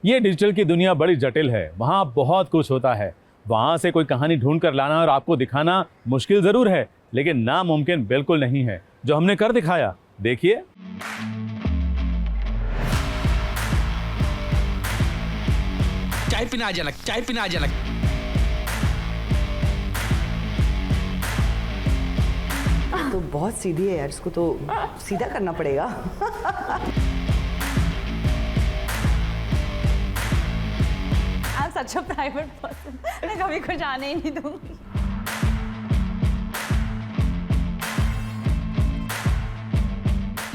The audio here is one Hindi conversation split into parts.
ये डिजिटल की दुनिया बड़ी जटिल है, वहाँ बहुत कुछ होता है। वहाँ से कोई कहानी ढूंढ कर लाना और आपको दिखाना मुश्किल ज़रूर है, लेकिन नामुमकिन बिल्कुल नहीं है, जो हमने कर दिखाया। देखिए। चाय पीना जनक, चाय पीना जनक। तो बहुत सीधी है यार, इसको तो सीधा करना पड़ेगा। I'm such a private person. मैं कभी कुछ आने ही नहीं दूंगी।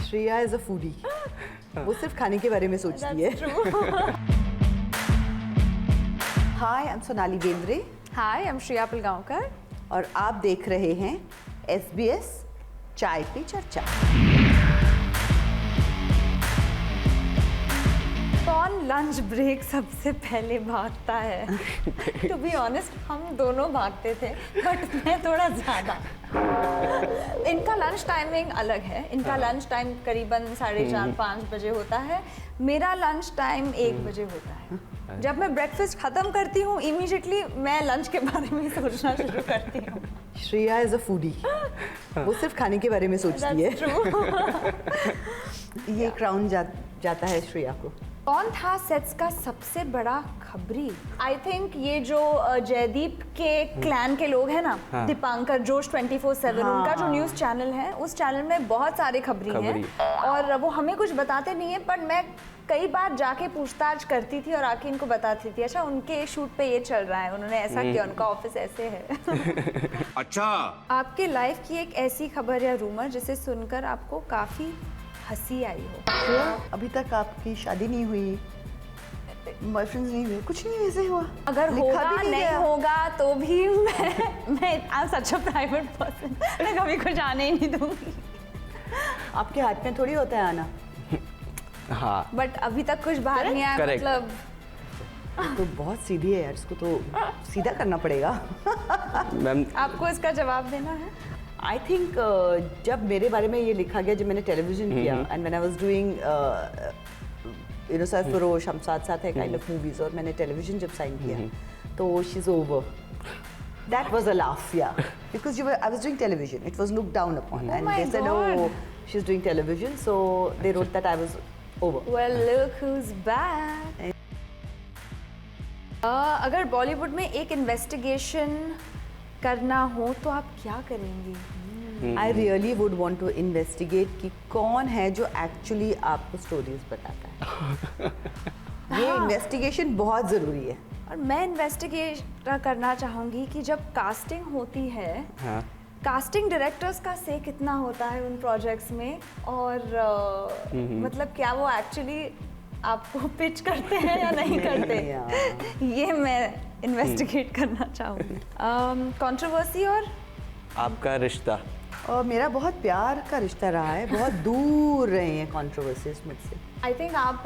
Shreya is a foodie. वो सिर्फ खाने के बारे में सोचती है। Hi, I am Sonali Bendre. Hi, I'm Shreya Pilgaonkar. और आप देख रहे हैं SBS चाय पे चर्चा। कौन लंच ब्रेक सबसे पहले भागता है? टू बी ऑनेस्ट हम दोनों भागते थे, बट मैं थोड़ा ज़्यादा। इनका लंच टाइमिंग अलग है। इनका लंच टाइम करीबन 4:30-5 बजे होता है। मेरा लंच टाइम 1 बजे होता है। जब मैं ब्रेकफास्ट ख़त्म करती हूँ, इमीडिएटली मैं लंच के बारे में सोचना शुरू करती हूँ। Shreya is a foodie. वो सिर्फ खाने के बारे में सोचती है। ये क्राउन जाता है श्रेया को। कौन था सेट्स का सबसे बड़ा खबरी? आई थिंक ये जो जयदीप के क्लैन के लोग हैं ना, दीपांकर, जोश 24/7, उनका जो न्यूज़ चैनल है, उस चैनल में बहुत सारे खबरी हैं और वो हमें कुछ बताते नहीं है, पर मैं कई बार जाके पूछताछ करती थी और आके इनको बताती थी, अच्छा उनके शूट पे ये चल रहा है, उन्होंने ऐसा किया, उनका ऑफिस ऐसे है। अच्छा, आपके लाइफ की एक ऐसी खबर या रूमर जिसे सुनकर आपको काफी हंसी आई हो? अभी तक आपकी शादी नहीं हुई, बॉयफ्रेंड्स नहीं हुए, कुछ नहीं वैसे हुआ। अगर होगा नहीं गया। होगा तो भी मैं I am such a private person, मैं कभी कुछ आने ही नहीं दूंगी। आपके हाथ में थोड़ी होता है आना। हाँ, बट अभी तक कुछ बाहर नहीं आया, Correct. मतलब तो बहुत सीधी है यार, इसको तो सीधा करना पड़ेगा। मैम आपको इसका जवाब देना है। आई थिंक जब मेरे बारे में ये लिखा गया, जब मैंने टेलीविजन किया and when I was doing you know Sarfarosh, हम साथ साथ है काइंड ऑफ मूवीज, और मैंने टेलीविजन जब साइन किया तो she is over. That was a laugh, yeah, because I was doing television. It was looked down upon, and my they said, God. "Oh, she's doing television," so they wrote that I was over. Well, look who's back. अगर बॉलीवुड में एक इन्वेस्टिगेशन करना हो तो आप क्या करेंगी? I really would want to investigate कि कौन है जो actually आपको stories बताता है। ये इन्वेस्टिगेशन बहुत ज़रूरी है। और मैं इन्वेस्टिगेट करना चाहूँगी कि जब कास्टिंग होती है, कास्टिंग डायरेक्टर्स का से कितना होता है उन प्रोजेक्ट्स में, और मतलब क्या वो एक्चुअली आपको पिच करते हैं या नहीं करते, ये मैं इन्वेस्टिगेट करना चाहूँगी। कंट्रोवर्सी और आपका रिश्ता। और मेरा बहुत प्यार का रिश्ता रहा है, बहुत दूर रहे हैं कंट्रोवर्सीज मुझसे। आई थिंक आप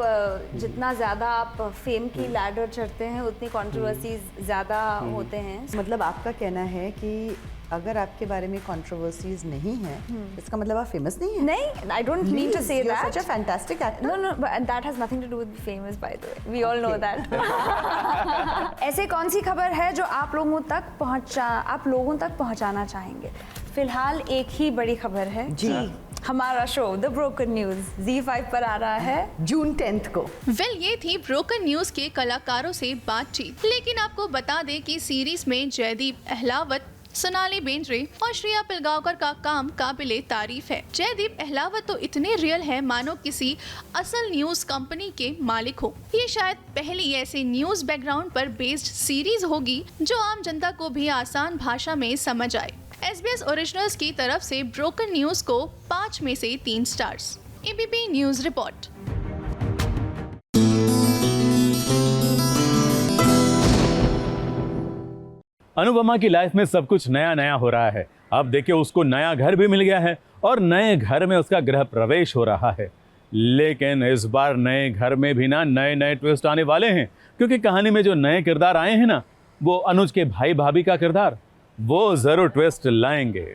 जितना ज़्यादा आप फेम की लैडर चढ़ते हैं, उतनी कंट्रोवर्सीज ज़्यादा होते हैं। मतलब आपका कहना है कि अगर आपके बारे में कंट्रोवर्सीज नहीं है, इसका मतलब आप फेमस नहीं है? नहीं, I don't mean to say that. Such a fantastic actor. No, but that has nothing to do with famous, by the way. We all know that. ऐसे कौन सी खबर है जो आप लोगों तक पहुंचाना चाहेंगे? फिलहाल एक ही बड़ी खबर है जी। हमारा show the broken news ZEE5 पर आ रहा है जून 10 को। ये थी ब्रोकन न्यूज के कलाकारों से बातचीत। लेकिन आपको बता दें कि सीरीज में जयदीप अहलावत, सोनाली बेंद्रे और श्रेया पिलगांवकर का काम काबिले तारीफ है। जयदीप अहलावत तो इतने रियल है मानो किसी असल न्यूज कंपनी के मालिक हो। ये शायद पहली ऐसी न्यूज बैकग्राउंड पर बेस्ड सीरीज होगी जो आम जनता को भी आसान भाषा में समझ आए। SBS ओरिजिनल्स की तरफ से ब्रोकन न्यूज को 5 में से 3 stars. ABP news report. Anupama की लाइफ में सब कुछ नया नया हो रहा है। अब देखिए, उसको नया घर भी मिल गया है और नए घर में उसका गृह प्रवेश हो रहा है। लेकिन इस बार नए घर में भी ना नए नए ट्विस्ट आने वाले हैं, क्योंकि कहानी में जो नए किरदार आए हैं ना, वो अनुज के भाई भाभी का किरदार, वो जरूर ट्विस्ट लाएंगे।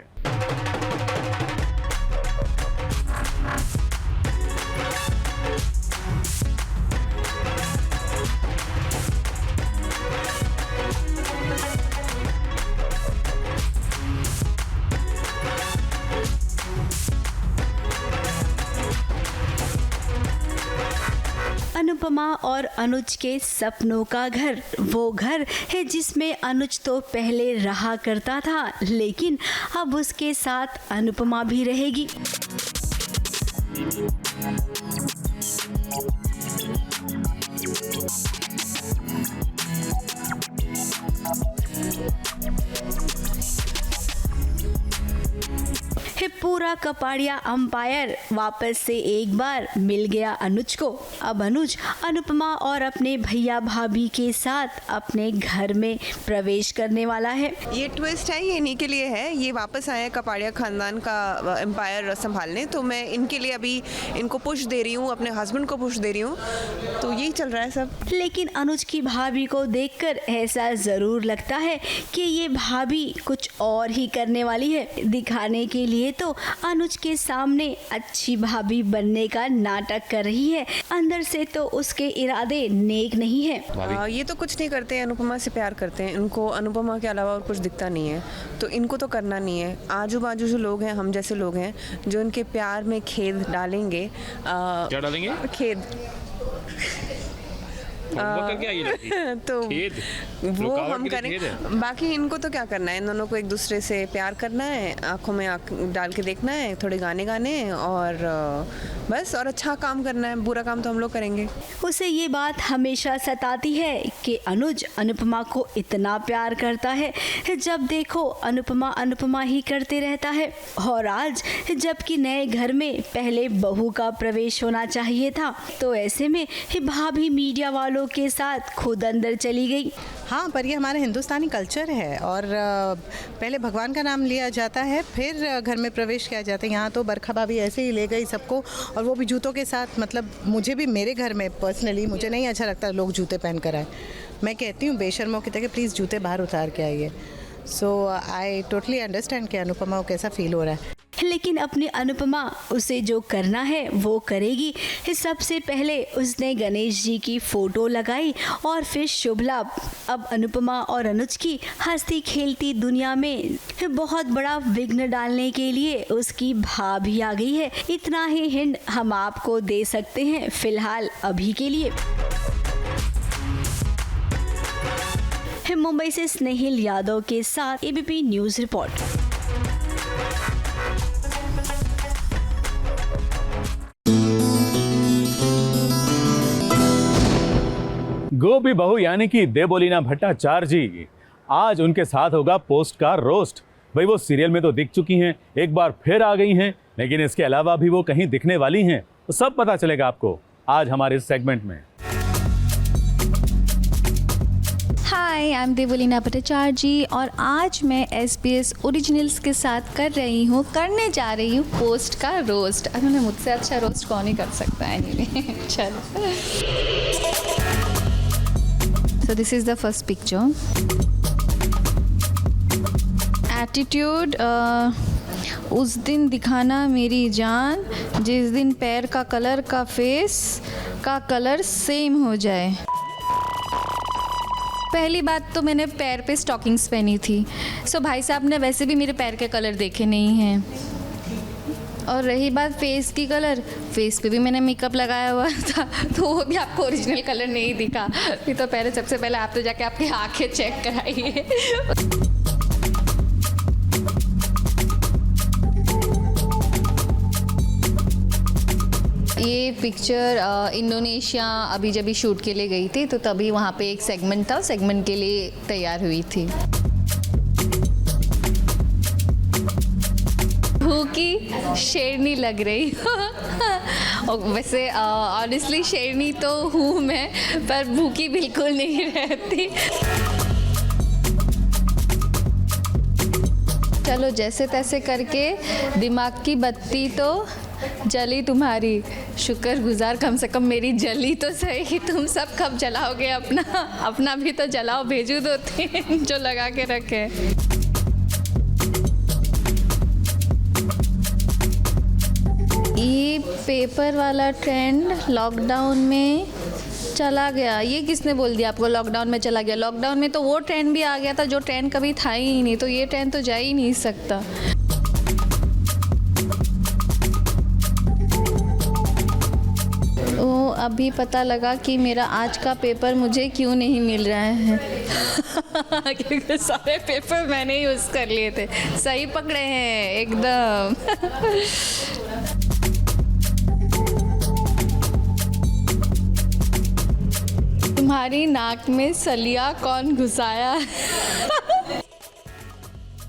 और अनुज के सपनों का घर, वो घर है जिसमें अनुज तो पहले रहा करता था, लेकिन अब उसके साथ अनुपमा भी रहेगी। पूरा कपाड़िया अंपायर वापस से एक बार मिल गया अनुज को। अब अनुज अनुपमा और अपने भैया भाभी के साथ अपने घर में प्रवेश करने वाला है। ये ट्विस्ट है, ये इन्हीं के लिए है। ये वापस आए कपाड़िया खानदान का एम्पायर संभालने, तो मैं इनके लिए अभी इनको पुश दे रही हूँ, अपने हस्बैंड को पुश दे रही हूँ, तो यही चल रहा है सब। लेकिन अनुज की भाभी को देखकर ऐसा ज़रूर लगता है कि ये भाभी कुछ और ही करने वाली है। दिखाने के लिए तो अनुज के सामने अच्छी भाभी बनने का नाटक कर रही है, अंदर से तो उसके इरादे नेक नहीं है। ये तो कुछ नहीं करते, अनुपमा से प्यार करते हैं। इनको अनुपमा के अलावा और कुछ दिखता नहीं है, तो इनको तो करना नहीं है। आजू बाजू जो लोग हैं, हम जैसे लोग हैं, जो इनके प्यार में खेद डालेंगे। क्या डालेंगे? खेद। तो वो हम करें, बाकी इनको तो क्या करना है, इन दोनों को एक दूसरे से प्यार करना है, आंखों में आंख डाल के देखना है, थोड़े गाने गाने और बस, और अच्छा काम करना है। बुरा काम तो हम लोग करेंगे। उसे ये बात हमेशा सताती है कि अनुज अनुपमा को इतना प्यार करता है, जब देखो अनुपमा अनुपमा ही करते रहता है। और आज जबकि नए घर में पहले बहू का प्रवेश होना चाहिए था, तो ऐसे में भाभी मीडिया वालों के साथ खुद अंदर चली गई। हाँ, पर ये हमारा हिंदुस्तानी कल्चर है और पहले भगवान का नाम लिया जाता है, फिर घर में प्रवेश किया जाता है। यहाँ तो बरखा भाभी ऐसे ही ले गई सबको, और वो भी जूतों के साथ। मतलब मुझे भी मेरे घर में पर्सनली मुझे नहीं अच्छा लगता लोग जूते पहन कर आए। मैं कहती हूँ बेशर्मों की तरह प्लीज़ जूते बाहर उतार के आइए। सो आई टोटली अंडरस्टैंड कि अनुपमा को कैसा फील हो रहा है। लेकिन अपनी अनुपमा उसे जो करना है वो करेगी। सबसे पहले उसने गणेश जी की फोटो लगाई और फिर शुभ लाभ। अब अनुपमा और अनुज की हंसती खेलती दुनिया में बहुत बड़ा विघ्न डालने के लिए उसकी भाभी आ गई है। इतना ही हिंट हम आपको दे सकते हैं फिलहाल अभी के लिए। मुंबई से स्नेहिल यादव के साथ एबीपी न्यूज़ रिपोर्ट। गोपी बहू यानी कि देवोलीना भट्टाचार्य जी, आज उनके साथ होगा पोस्ट का रोस्ट। भाई वो सीरियल में तो दिख चुकी हैं, एक बार फिर आ गई हैं, लेकिन इसके अलावा भी वो कहीं दिखने वाली हैं, तो सब पता चलेगा आपको आज हमारे इस सेगमेंट में। हाय, आई एम देवोलीना भट्टाचार्य जी और आज मैं SBS ओरिजिनल्स के साथ करने जा रही हूँ पोस्ट का रोस्ट। उन्होंने मुझसे अच्छा रोस्ट कौन ही कर सकता है। चलो, so this is the first picture. Attitude, उस दिन दिखाना मेरी जान जिस दिन पैर का कलर का फेस का कलर सेम हो जाए। पहली बात तो मैंने पैर पे स्टॉकिंग्स पहनी थी, सो भाई साहब ने वैसे भी मेरे पैर के कलर देखे नहीं हैं। और रही बात फेस की कलर, फेस पे भी मैंने मेकअप लगाया हुआ था, तो वो भी आपको ओरिजिनल कलर नहीं दिखा। फिर तो पहले सबसे पहले आप तो जाके आपकी आँखें चेक कराइए। ये पिक्चर इंडोनेशिया अभी जब शूट के लिए गई थी, तो तभी वहाँ पे एक सेगमेंट था, सेगमेंट के लिए तैयार हुई थी। भूखी शेरनी लग रही और वैसे ऑनेस्टली शेरनी तो हूँ मैं, पर भूखी बिल्कुल नहीं रहती। चलो जैसे तैसे करके दिमाग की बत्ती तो जली तुम्हारी, शुक्रगुजार कम से कम मेरी जली तो सही। तुम सब कब जलाओगे अपना भी तो जलाओ, भेजू दो तीन जो लगा के रखे। ये पेपर वाला ट्रेंड लॉकडाउन में चला गया। ये किसने बोल दिया आपको लॉकडाउन में चला गया? लॉकडाउन में तो वो ट्रेंड भी आ गया था जो ट्रेंड कभी था ही नहीं, तो ये ट्रेंड तो जा ही नहीं सकता। अभी पता लगा कि मेरा आज का पेपर मुझे क्यों नहीं मिल रहा है क्योंकि सारे पेपर मैंने यूज़ कर लिए थे। सही पकड़े हैं एकदम। तुम्हारी नाक में सलिया कौन घुसाया?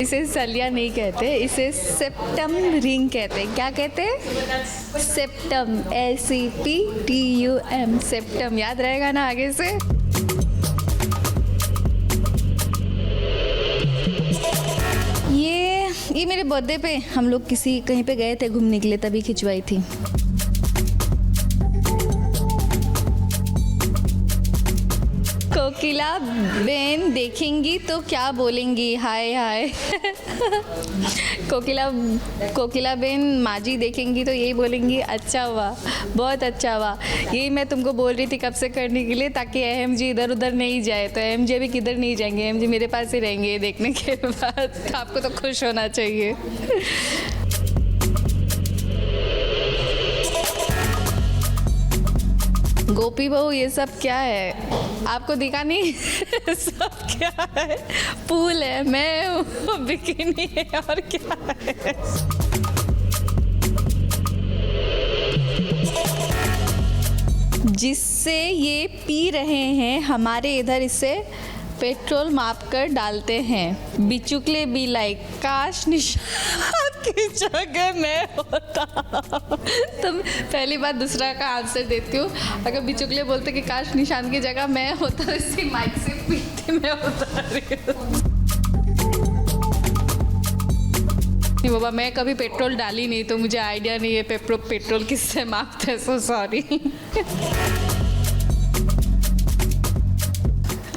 इसे सलिया नहीं कहते, इसे सेप्टम रिंग कहते हैं। क्या कहते हैं? Septum, SEPTUM, septum. याद रहेगा ना आगे से। ये मेरे बर्थडे पे हम लोग कहीं पे गए थे घूमने के लिए, तभी खिंचवाई थी। कोकिला बेन देखेंगी तो क्या बोलेंगी? हाय हाय। कोकिला बेन माजी देखेंगी तो यही बोलेंगी, अच्छा हुआ, बहुत अच्छा हुआ। यही मैं तुमको बोल रही थी कब से करने के लिए, ताकि AMG इधर उधर नहीं जाए। तो AMG अभी किधर नहीं जाएंगे, AMG मेरे पास ही रहेंगे देखने के बाद। आपको तो खुश होना चाहिए। गोपी बहू ये सब क्या है? आपको दिखा नहीं? सब क्या है? पूल है, मैं हूँ, बिकिनी है, और क्या है? जिससे ये पी रहे हैं, हमारे इधर इसे पेट्रोल माप कर डालते हैं। बिचुकले बी लाइक, काश निशान की जगह मैं होता। तो पहली बात दूसरा का आंसर देती हूँ। अगर बिचुकले बोलते कि काश निशान की जगह मैं होता, तो इसी माइक से पीती मैं होता रही हूँ। नहीं बाबा, मैं कभी पेट्रोल डाली नहीं, तो मुझे आइडिया नहीं है पेट्रोल किससे मापते हैं। So sorry.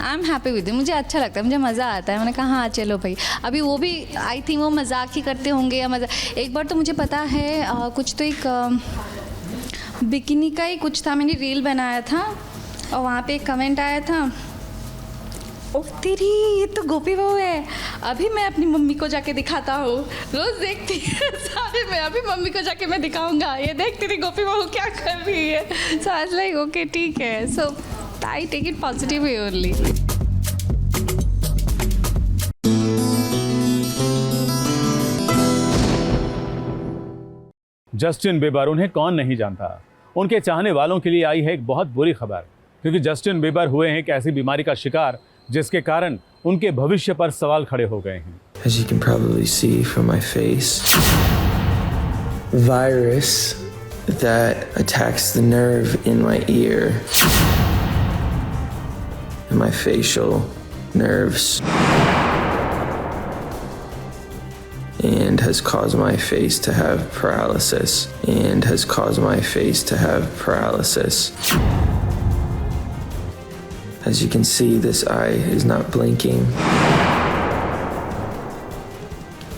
I am happy with, मुझे अच्छा लगता है, मुझे मज़ा आता है। मैंने कहा हाँ चलो भाई। अभी वो भी आई थिंक वो मजाक ही करते होंगे या मजाक। एक बार तो मुझे पता है कुछ तो एक बिकिनी का ही कुछ था, मैंने रील बनाया था और वहाँ पे एक कमेंट आया था, ओह तेरी ये तो गोपी बहू है, अभी मैं अपनी मम्मी को जाके दिखाता हूँ। रोज़ देखती है सारे में, अभी मम्मी को जाके मैं दिखाऊंगा, ये देख तेरी गोपी बहू क्या कर रही है। सो आई वाज लाइक ओके ठीक है। सो I take it positively only. Justin Bieber, उन्हें कौन नहीं जानता। उनके चाहने वालों के लिए आई है एक बहुत बुरी खबर, क्योंकि जस्टिन बीबर हुए हैं एक ऐसी बीमारी का शिकार जिसके कारण उनके भविष्य पर सवाल खड़े हो गए हैं। As you can probably see from my face, virus that attacks the nerve in my ear and my facial nerves and has caused my face to have paralysis As you can see, this eye is not blinking.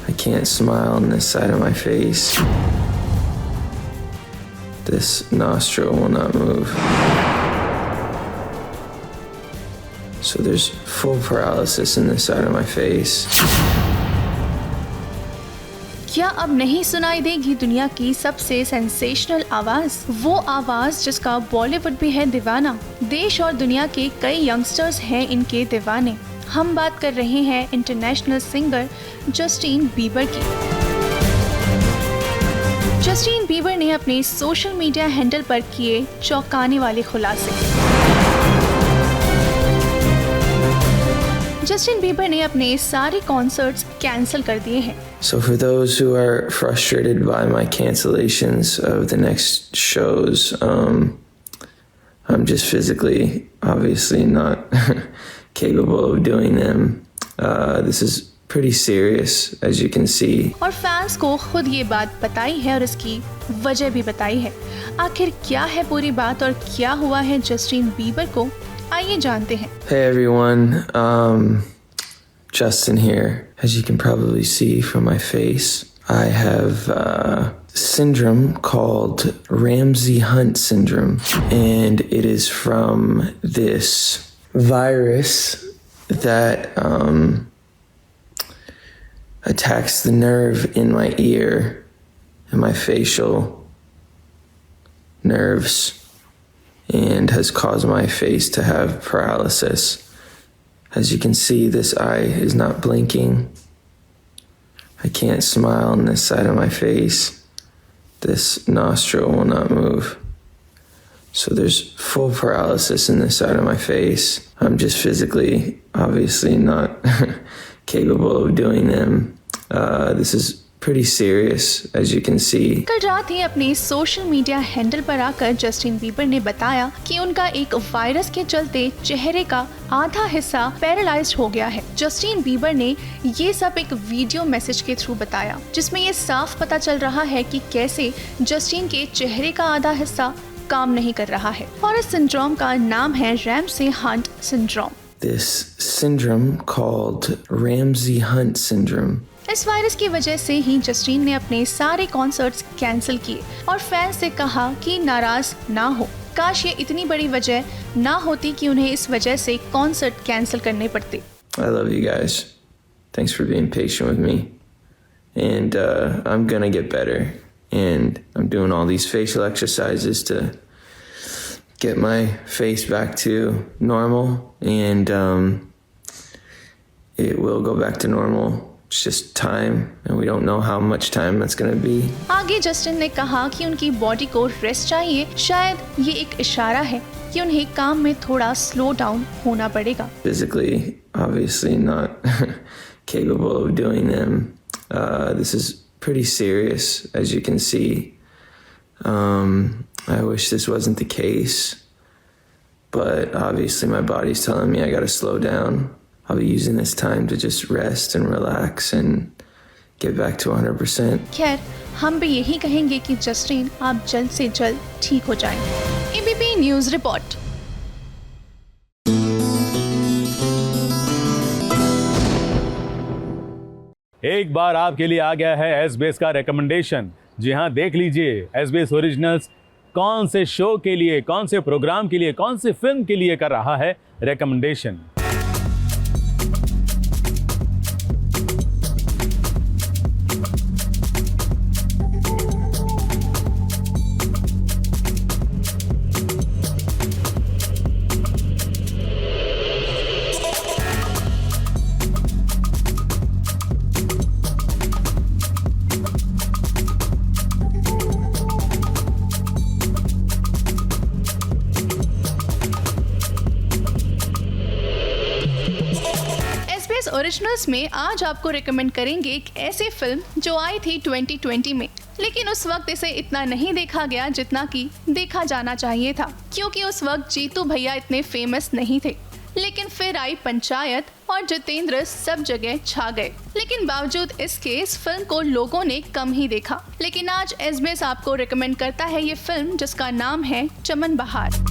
I can't smile on this side of my face. This nostril will not move. So there's full paralysis in this side of my face. क्या अब नहीं सुनाई देगी दुनिया की सबसे सेंसेशनल आवाज? वो आवाज जिसका बॉलीवुड भी है दीवाना। देश और दुनिया के कई यंगस्टर्स हैं इनके दीवाने। हम बात कर रहे हैं इंटरनेशनल सिंगर जस्टिन बीबर की। जस्टिन बीबर ने अपने सोशल मीडिया हैंडल पर किए चौंकाने वाले खुलासे। जस्टिन बीबर ने अपने सारे कॉन्सर्ट्स कैंसिल कर दिए हैं। So for those who are frustrated by my cancellations of the next shows, I'm just physically, obviously not capable of doing them. This is pretty serious, as you can see. और फैंस को खुद ये बात बताई है और इसकी वजह भी बताई है। आखिर क्या है पूरी बात और क्या हुआ है जस्टिन बीबर को, आइए जानते हैं। Hey everyone, Justin here. As you can probably see from my face, I have a syndrome called Ramsay-Hunt syndrome, and it is from this virus that attacks the nerve in my ear and my facial nerves and has caused my face to have paralysis. As you can see, this eye is not blinking. I can't smile on this side of my face. This nostril will not move. So there's full paralysis in this side of my face. I'm just physically, obviously not capable of doing them. This is pretty serious, as you can see. कल रात ही अपने सोशल मीडिया हैंडल पर आकर जस्टिन बीबर ने बताया कि उनका एक वायरस के चलते चेहरे का आधा हिस्सा पैरालाइज्ड हो गया है। जस्टिन बीबर ने ये सब एक वीडियो मैसेज के थ्रू बताया, जिसमें ये साफ पता चल रहा है कि कैसे जस्टिन के चेहरे का आधा हिस्सा काम नहीं कर रहा है और इस सिंड्रोम का नाम है Ramsay Hunt syndrome. This syndrome called Ramsay-Hunt syndrome. इस वायरस की वजह से ही जस्टिन ने अपने सारे कॉन्सर्ट्स कैंसिल किए और फैंस से कहा कि नाराज ना हो। काश ये इतनी बड़ी वजह ना होती कि उन्हें इस वजह से कॉन्सर्ट कैंसिल करने पड़ते। I love you guys. Thanks for being patient with me. And I'm gonna get better. And I'm doing all these facial exercises to get my face back to normal. And it will go back to normal. It's just time, and we don't know how much time that's going to be. आगे जस्टिन ने कहा कि उनकी बॉडी को रेस्ट चाहिए। शायद ये एक इशारा है कि उन्हें काम में थोड़ा स्लो डाउन होना पड़ेगा। Physically, obviously not capable of doing them. This is pretty serious, as you can see. I wish this wasn't the case, but obviously my body's telling me I got to slow down. I'll be using this time to just rest and relax and get back to 100%. खैर, हम भी यही कहेंगे कि जस्टिन आप जल्द से जल्द ठीक हो जाएं। ABP news report. एक बार आपके लिए आ गया है SBS का रिकमेंडेशन। जी हाँ, देख लीजिए SBS ओरिजिनल्स कौन से शो के लिए, कौन से प्रोग्राम के लिए, कौन से फिल्म के लिए कर रहा है रिकमेंडेशन। ओरिजिनल्स में आज आपको रिकमेंड करेंगे एक ऐसी फिल्म जो आई थी 2020 में, लेकिन उस वक्त इसे इतना नहीं देखा गया जितना कि देखा जाना चाहिए था, क्योंकि उस वक्त जीतू भैया इतने फेमस नहीं थे। लेकिन फिर आई पंचायत और जितेंद्र सब जगह छा गए। लेकिन बावजूद इसके इस फिल्म को लोगों ने कम ही देखा। लेकिन आज SBS आपको रिकमेंड करता है ये फिल्म जिसका नाम है चमन बहार।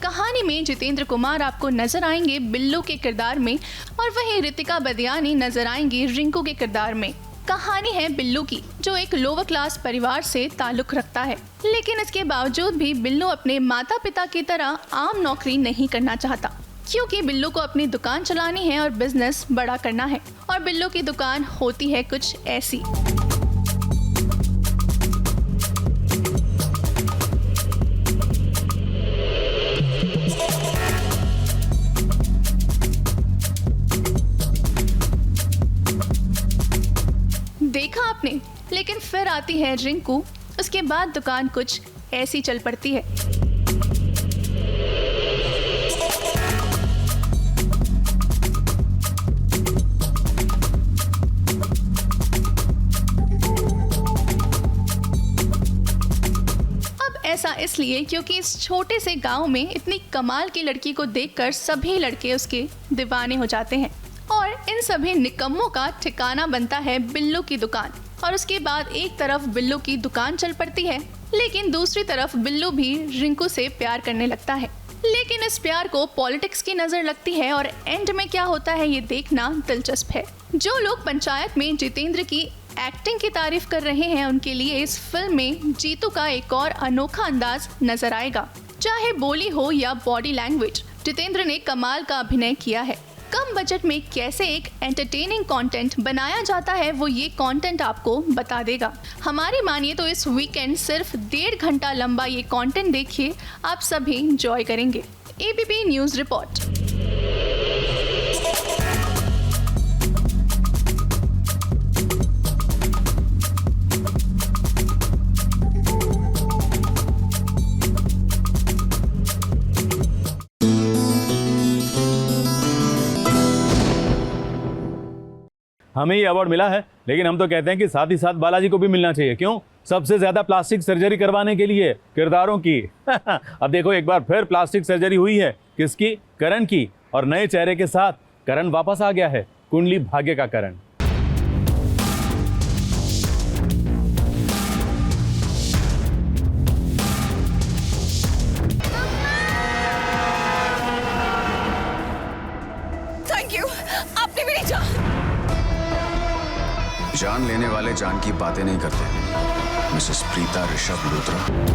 कहानी में जितेंद्र कुमार आपको नजर आएंगे बिल्लू के किरदार में और वहीं रितिका बदियानी नजर आएंगी रिंकू के किरदार में। कहानी है बिल्लू की, जो एक लोअर क्लास परिवार से ताल्लुक रखता है, लेकिन इसके बावजूद भी बिल्लू अपने माता पिता की तरह आम नौकरी नहीं करना चाहता, क्योंकि बिल्लू को अपनी दुकान चलानी है और बिजनेस बड़ा करना है। और बिल्लू की दुकान होती है कुछ ऐसी। देखा आपने, लेकिन फिर आती है रिंकू, उसके बाद दुकान कुछ ऐसी चल पड़ती है। अब ऐसा इसलिए क्योंकि इस छोटे से गांव में इतनी कमाल की लड़की को देखकर सभी लड़के उसके दीवाने हो जाते हैं और इन सभी निकम्मों का ठिकाना बनता है बिल्लू की दुकान। और उसके बाद एक तरफ बिल्लू की दुकान चल पड़ती है, लेकिन दूसरी तरफ बिल्लू भी रिंकू से प्यार करने लगता है। लेकिन इस प्यार को पॉलिटिक्स की नजर लगती है और एंड में क्या होता है ये देखना दिलचस्प है। जो लोग पंचायत में जितेंद्र की एक्टिंग की तारीफ कर रहे हैं, उनके लिए इस फिल्म में जीतू का एक और अनोखा अंदाज नजर आएगा। चाहे बोली हो या बॉडी लैंग्वेज, जितेंद्र ने कमाल का अभिनय किया है। कम बजट में कैसे एक एंटरटेनिंग कंटेंट बनाया जाता है वो ये कंटेंट आपको बता देगा। हमारी मानिए तो इस वीकेंड सिर्फ 1.5 घंटा लंबा ये कंटेंट देखिए, आप सभी एंजॉय करेंगे। ABP news report. हमें ये अवार्ड मिला है, लेकिन हम तो कहते हैं कि साथ ही साथ बालाजी को भी मिलना चाहिए। क्यों? सबसे ज्यादा प्लास्टिक सर्जरी करवाने के लिए किरदारों की। अब देखो एक बार फिर प्लास्टिक सर्जरी हुई है। किसकी? करण की। और नए चेहरे के साथ करण वापस आ गया है, कुंडली भाग्य का करण। थैंक यू, आपने मेरी जान लेने वाले जान की बातें नहीं करते। मिसेस प्रीता ऋषभ लूथरा।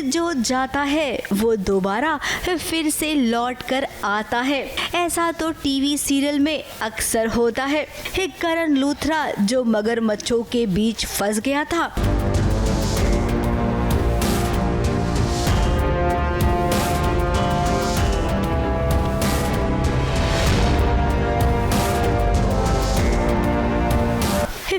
जो जाता है वो दोबारा फिर से लौट कर आता है। ऐसा तो टीवी सीरियल में अक्सर होता है। करण लूथरा जो मगरमच्छों के बीच फंस गया था,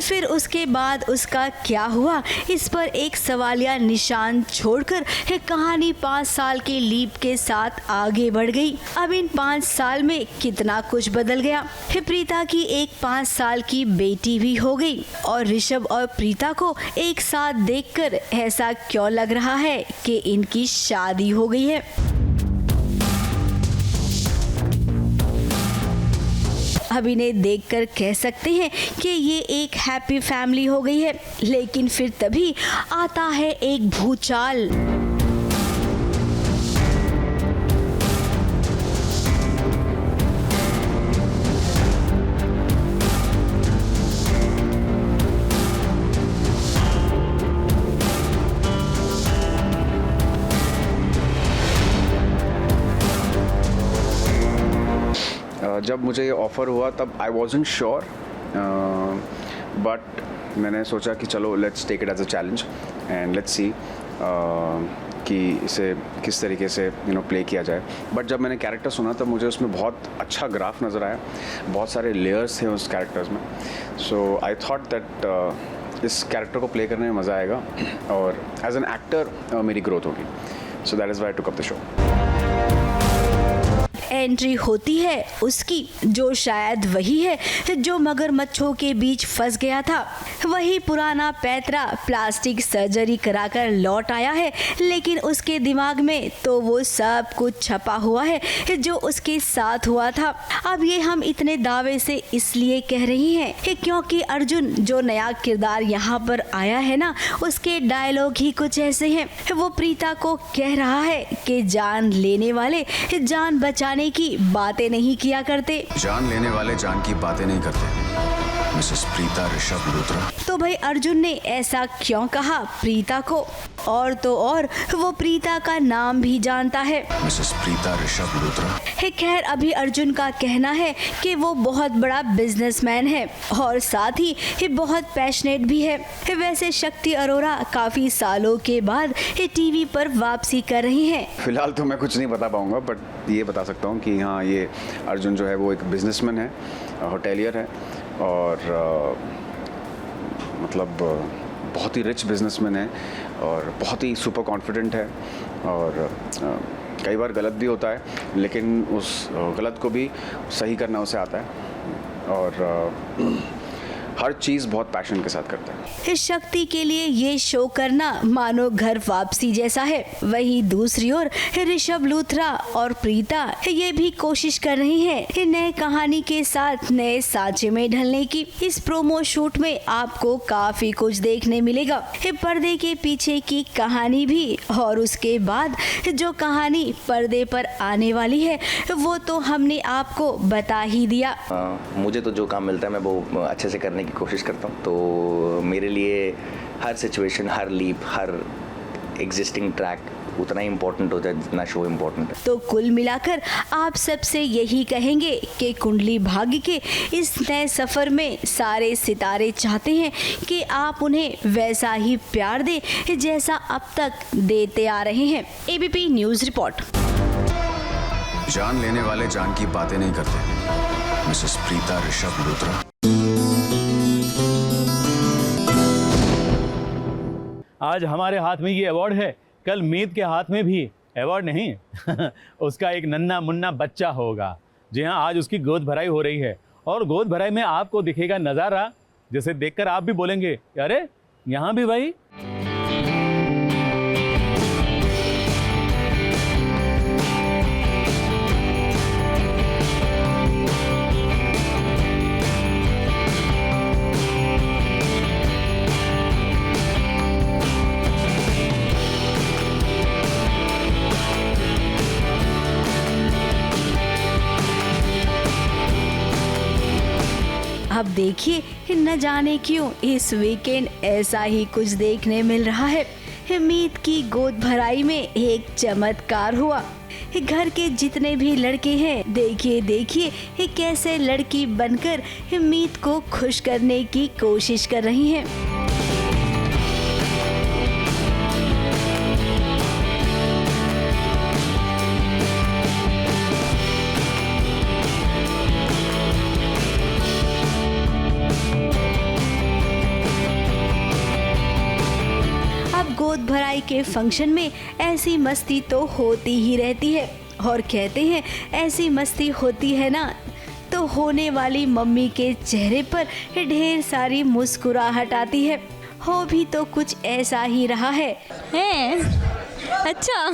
फिर उसके बाद उसका क्या हुआ, इस पर एक सवालिया निशान छोड़कर कहानी 5 साल के लीप के साथ आगे बढ़ गई। अब इन 5 साल में कितना कुछ बदल गया। प्रीता की एक 5 साल की बेटी भी हो गई और ऋषभ और प्रीता को एक साथ देखकर ऐसा क्यों लग रहा है कि इनकी शादी हो गई है। अब इन्हें देखकर कह सकते हैं कि ये एक हैप्पी फैमिली हो गई है, लेकिन फिर तभी आता है एक भूचाल। जब मुझे ये ऑफ़र हुआ तब आई वॉज़न्ट श्योर, बट मैंने सोचा कि चलो let's take it as a challenge and let's see कि इसे किस तरीके से प्ले किया जाए। बट जब मैंने कैरेक्टर सुना तब मुझे उसमें बहुत अच्छा ग्राफ नज़र आया, बहुत सारे लेयर्स थे उस कैरेक्टर्स में। सो आई थॉट दैट इस कैरेक्टर को प्ले करने में मज़ा आएगा और एज एन एक्टर मेरी ग्रोथ होगी। So that is why I took up the show. Entry होती है उसकी, जो शायद वही है जो मगरमच्छों के बीच फंस गया था। वही पुराना पैतरा प्लास्टिक सर्जरी कराकर लौट आया है, लेकिन उसके दिमाग में तो वो सब कुछ छपा हुआ है जो उसके साथ हुआ था। अब ये हम इतने दावे से इसलिए कह रही हैं क्योंकि अर्जुन जो नया किरदार यहाँ पर आया है ना, उसके डायलॉग ही कुछ ऐसे हैं। वो प्रीता को कह रहा है कि जान लेने वाले जान बचाने की बातें नहीं किया करते। जान लेने वाले जान की बातें नहीं करते। मिसेस प्रीता ऋषभ लूथरा। तो भाई अर्जुन ने ऐसा क्यों कहा प्रीता को? और तो और वो प्रीता का नाम भी जानता है, मिसेस प्रीता ऋषभ लूथरा। खैर अभी अर्जुन का कहना है कि वो बहुत बड़ा बिजनेसमैन है और साथ ही बहुत पैशनेट भी है। वैसे शक्ति अरोरा काफी सालों के बाद टीवी पर वापसी कर रही हैं। फिलहाल तो मैं कुछ नहीं बता पाऊंगा, बट ये बता सकता हूँ कि हाँ, ये अर्जुन जो है वो एक बिजनेसमैन है, होटेलियर है और मतलब बहुत ही रिच बिजनेसमैन है और बहुत ही सुपर कॉन्फिडेंट है और कई बार गलत भी होता है, लेकिन उस गलत को भी सही करना उसे आता है। और हर चीज़ बहुत पैशन के साथ करता है। इस शक्ति के लिए ये शो करना मानो घर वापसी जैसा है। वहीं दूसरी ओर ऋषभ लूथरा और प्रीता ये भी कोशिश कर रही हैं नए कहानी के साथ नए सांचे में ढलने की। इस प्रोमो शूट में आपको काफी कुछ देखने मिलेगा, पर्दे के पीछे की कहानी भी, और उसके बाद जो कहानी पर्दे पर आने वाली है वो तो हमने आपको बता ही दिया। मुझे तो जो काम मिलता है मैं वो अच्छे से करने की कोशिश करता हूँ, तो मेरे लिए हर सिचुएशन, हर लीप, हर एग्जिस्टिंग ट्रैक उतना ही इम्पोर्टेंट होता है जितना शो इम्पोर्टेंट है। तो कुल मिलाकर आप सबसे यही कहेंगे कि कुंडली भाग्य के इस नए सफर में सारे सितारे चाहते हैं कि आप उन्हें वैसा ही प्यार दें जैसा अब तक देते आ रहे हैं। ABP news report. जान लेने वाले जान की बातें नहीं करते। मिसेस प्रीता ऋषभ लूथरा। आज हमारे हाथ में ये अवार्ड है, कल मीत के हाथ में भी अवार्ड नहीं उसका एक नन्हा मुन्ना बच्चा होगा। जी हाँ, आज उसकी गोद भराई हो रही है और गोद भराई में आपको दिखेगा नज़ारा जिसे देखकर आप भी बोलेंगे अरे यहाँ भी भाई। अब देखिए न जाने क्यों इस वीकेंड ऐसा ही कुछ देखने मिल रहा है। मीत की गोद भराई में एक चमत्कार हुआ। घर के जितने भी लड़के हैं देखिए कैसे लड़की बनकर मीत को खुश करने की कोशिश कर रही हैं। गोद भराई के फंक्शन में ऐसी मस्ती तो होती ही रहती है, और कहते हैं ऐसी मस्ती होती है ना तो होने वाली मम्मी के चेहरे पर ढेर सारी मुस्कुराहट आती है। हो भी तो कुछ ऐसा ही रहा है। अच्छा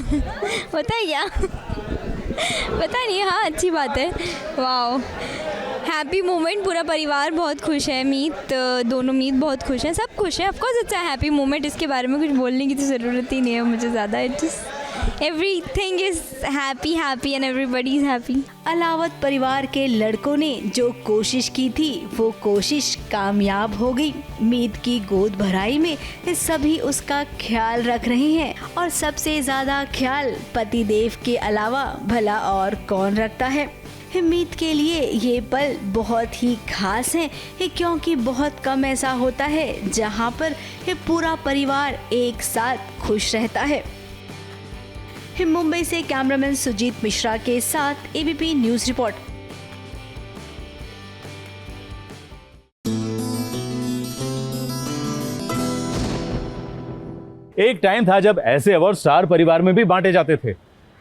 बताइए। पता नहीं, हाँ अच्छी बात है। वाओ, हैप्पी मोमेंट, पूरा परिवार बहुत खुश है। मीत बहुत खुश हैं, सब खुश हैं। Of course it's a happy moment, इसके बारे में कुछ बोलने की तो ज़रूरत ही नहीं है मुझे ज़्यादा। It's everything is happy and everybody is happy. Ahlawat परिवार के लड़कों ने जो कोशिश की थी वो कोशिश कामयाब हो गई। मीत की गोद भराई में सभी उसका ख्याल रख रहे हैं, और सबसे ज्यादा ख्याल पतिदेव के अलावा भला और कौन रखता है। मीत के लिए ये पल बहुत ही खास है, क्योंकि बहुत कम ऐसा होता है जहाँ पर पूरा परिवार एक साथ खुश रहता है। मुंबई से कैमरामैन सुजीत मिश्रा के साथ एबीपी न्यूज़ रिपोर्ट। एक टाइम था जब ऐसे अवार्ड स्टार परिवार में भी बांटे जाते थे,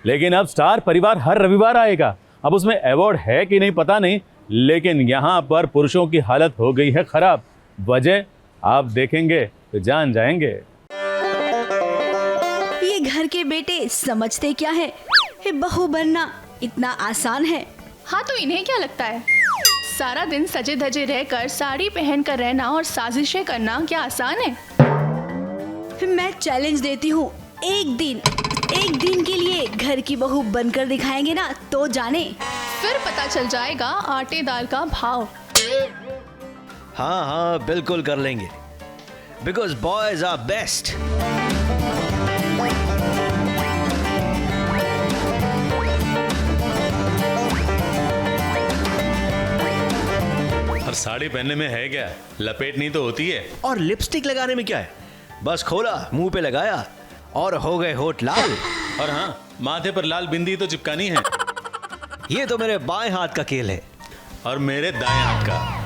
लेकिन अब स्टार परिवार हर रविवार आएगा। अब उसमें अवार्ड है कि नहीं पता नहीं, लेकिन यहाँ पर पुरुषों की हालत हो गई है खराब। वजह आप देखेंगे तो जान जाएंगे। ये घर के बेटे समझते क्या है? बहू बनना इतना आसान है? हाँ तो इन्हें क्या लगता है सारा दिन सजे धजे रहकर साड़ी पहनकर रहना और साजिशें करना क्या आसान है? मैं चैलेंज देती हूँ, एक दिन के लिए घर की बहू बनकर दिखाएंगे ना तो जाने, फिर पता चल जाएगा आटे दाल का भाव। हाँ बिल्कुल कर लेंगे, बिकॉज बॉयज आर बेस्ट। और साड़ी पहनने में है क्या, लपेटनी तो होती है। और लिपस्टिक लगाने में क्या है, बस खोला, मुंह पे लगाया और हो गए होठ लाल। और हाँ, माथे पर लाल बिंदी तो चिपकानी है। ये तो मेरे बाएं हाथ का खेल है और मेरे दाएं हाथ का।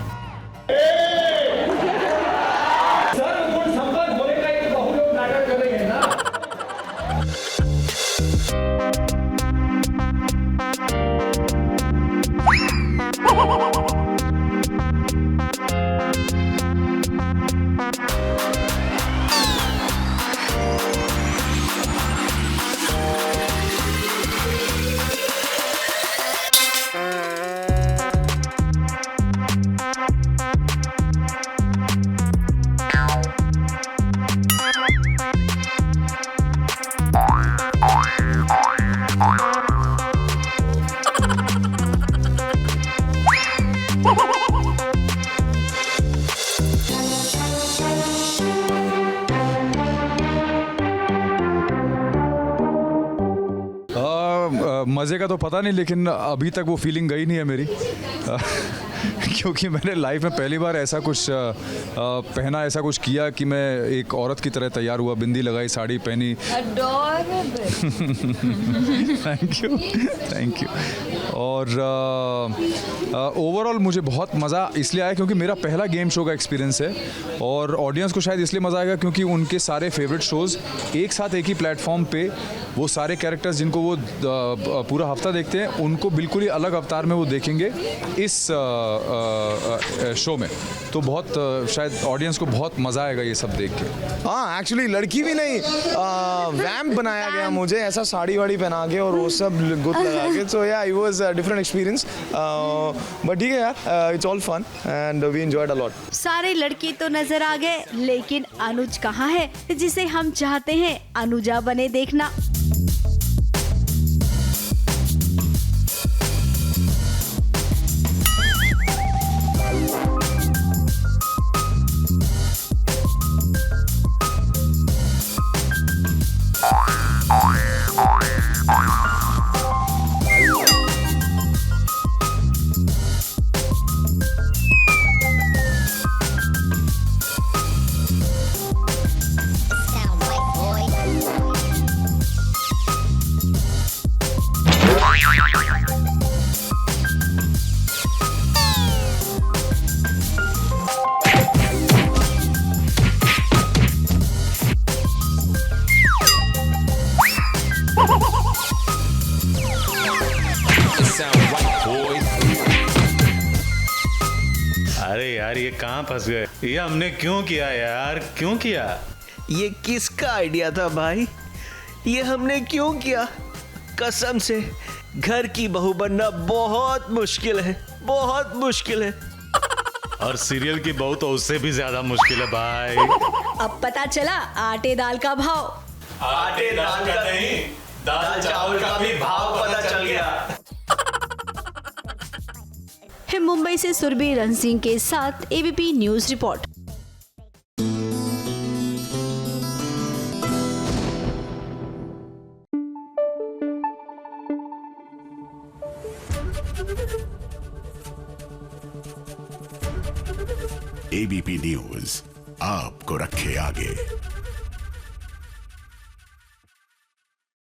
मज़े का तो पता नहीं, लेकिन अभी तक वो फीलिंग गई नहीं है मेरी क्योंकि मैंने लाइफ में पहली बार ऐसा कुछ पहना, ऐसा कुछ किया कि मैं एक औरत की तरह तैयार हुआ, बिंदी लगाई, साड़ी पहनी। Thank you. और ओवरऑल मुझे बहुत मज़ा इसलिए आया क्योंकि मेरा पहला गेम शो का एक्सपीरियंस है, और ऑडियंस को शायद इसलिए मज़ा आएगा क्योंकि उनके सारे फेवरेट शोज़ एक साथ एक ही प्लेटफॉर्म पे, वो सारे कैरेक्टर्स जिनको वो पूरा हफ्ता देखते हैं उनको बिल्कुल ही अलग अवतार में वो देखेंगे इस शो में। तो बहुत शायद ऑडियंस को बहुत मज़ा आएगा ये सब देख के। हाँ, एक्चुअली लड़की भी नहीं, वैम्प बनाया गया मुझे, ऐसा साड़ी वाड़ी पहना के और वो सब गुत लगा के। So yeah, it was a different experience, but ठीक है यार, it's all fun and we enjoyed a lot. सारे लड़के तो नजर आ गए, लेकिन अनुज कहाँ है, जिसे हम चाहते हैं अनुजा बने देखना। अरे यार, ये कहाँ फंस गए? ये हमने क्यों किया यार, क्यों किया? ये किसका आइडिया था भाई? ये हमने क्यों किया? कसम से घर की बहू बनना बहुत मुश्किल है, बहुत मुश्किल है। और सीरियल की बहू तो उससे भी ज्यादा मुश्किल है भाई। अब पता चला आटे दाल का भाव। आटे दाल का नहीं, दाल चावल का भी भाव पता चल गया। फिर मुंबई से सुरभि रण सिंह के साथ ABP news report. ABP news आपको रखे आगे।